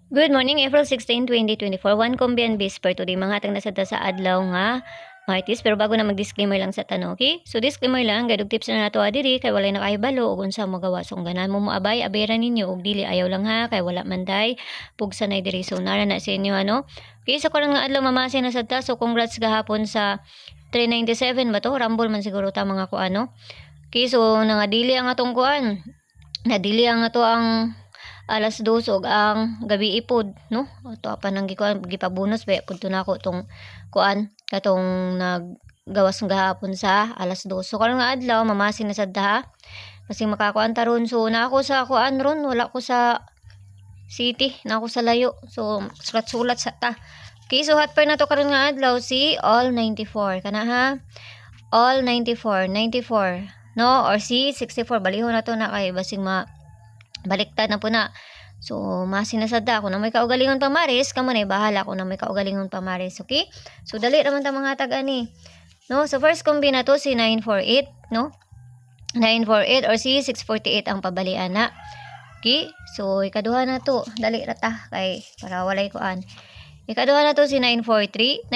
Good morning, April 16, 2024. One Combian Bisper today. Mga hatang nasada sa adlaw nga Martis. Pero bago na mag-disclaimer lang sa tanong, okay? So, disclaimer lang, gadog tips na nato adiri kay walay na kahibalo o unsa mo gawa. So, ganan mo moabay, abayran ninyo og dili ayaw lang ha kay wala man day pugsa na diri. So, nara na sa inyo ano. Okay, so karon nga adlaw mamasin na sadta. So, congrats gahapon sa 397 ba to? Rumble man siguro ta mga kuano. Okay, so nangadili ang atong kuan. Nadili ang ato ang alas 2 og ang gabi ipod no ato pa nang gipabonus ba pudto nako tong kuan katong naggawas ng gahapon sa alas 2 so karon nga adlaw mamasin na sad ha kasi makakuan taron so na ako sa kuan ron wala ko sa city na ako sa layo so sulat-sulat sa ta okay so hot pair na to karon nga adlaw si all 94 kana ha all 94 no or si 64 balihon na to na kay basing baliktad na po na. So, masinasada ako na may kaugalingon pamaris, kamo na bahala ko na may kaugalingon pamaris, okay? So, dali naman ta mga tag-ani. No? So, first combi na to si 948, no? 948 or si 648 ang pabalian na. Okay? So, ikaduha na to. Dali rata kay para walay kuan. Ikaduha na to si 943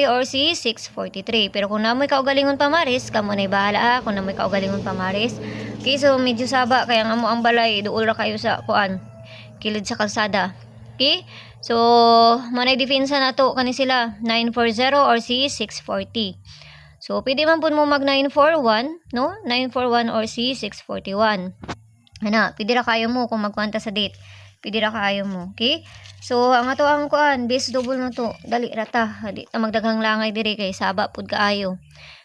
or si 643. Pero kung namoy kaugalingon pamaris, kamo na bahala kung namoy kaugalingon pamaris. Okay, so medyo saba kaya nga mo ang balay duol ra kayo sa kuan kilid sa kalsada. Okay? So manay depensa na to kani sila 940 or si 640. So pwede man pud mo mag 941, no? 941 or si 641. Ana, pwede ra kayo mo kung magkwanta sa date. Pwede ra kayo mo, okay? So ang ato ang kuan base double na to. Dali ra ta, di ta magdaghang langay diri kay saba pud kaayo.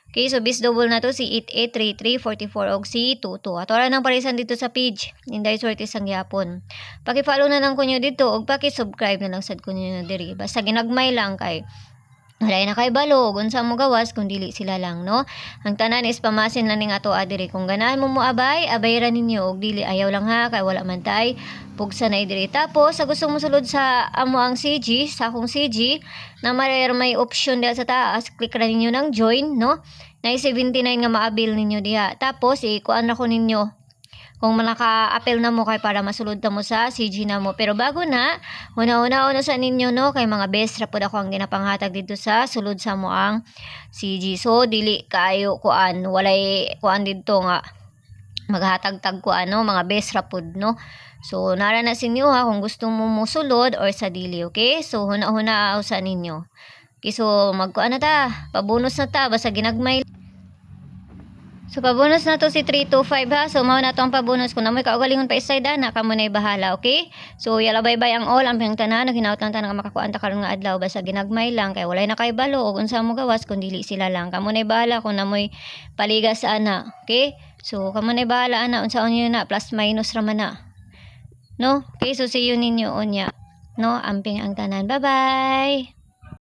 Okay, so bis double na to si 883344 og si 22. Ato ra nang parisan dito sa page. Inday sorte sang yapon. Paki-follow na lang ko nyo dito og paki-subscribe na lang sad ko nyo diri. Basta ginagmay lang kay wala na kay balo ug unsa mo gawas kung dili sila lang no. Ang tanan is pamasin lang ning ato adiri kung ganahan mo moabay, abayran ninyo og dili ayaw lang ha kay wala man tay pugsa na diri. Tapos sa gusto mo sulod sa amo ang CG, sa akong CG na may option diha sa taas, click ra ninyo ng join no. Na 79 nga maabil ninyo diha. Tapos ikuan na ko ninyo kung manaka-appel na mo kay para masulod ta mo sa CG na mo. Pero bago na, una sa ninyo no, kay mga best ra pud ako ang ginapanghatag dito sa sulod sa mo ang CG. So, dili kayo kuan, walay kuan dito nga maghatag-tag ko ano, mga best ra pud no. So, nara na sinyo ha kung gusto mo musulod or sa dili, okay? So, huna sa ninyo. Okay, so magkuan na ta, pabonus na ta, basta ginagmay. So, pabonus na to si 325 ha. So, mao na to ang pabonus. Kung namoy kaugalingon pa isayda na, kamo na'y bahala, okay? So, yala bye-bye ang all. Ang pinagtanan, hinaut lang tanan nga makakuan ta karon nga adlaw. Basta ginagmay lang, kay walay na kay balo. O unsa mo gawas, kung dili sila lang. Kamo na'y bahala kung namoy paligas sa ana, okay? So, kamo na'y bahala ana. Unsa unyo na, plus minus raman na. No? Okay, so see you ninyo unya. No? Amping ang tanan. Bye-bye!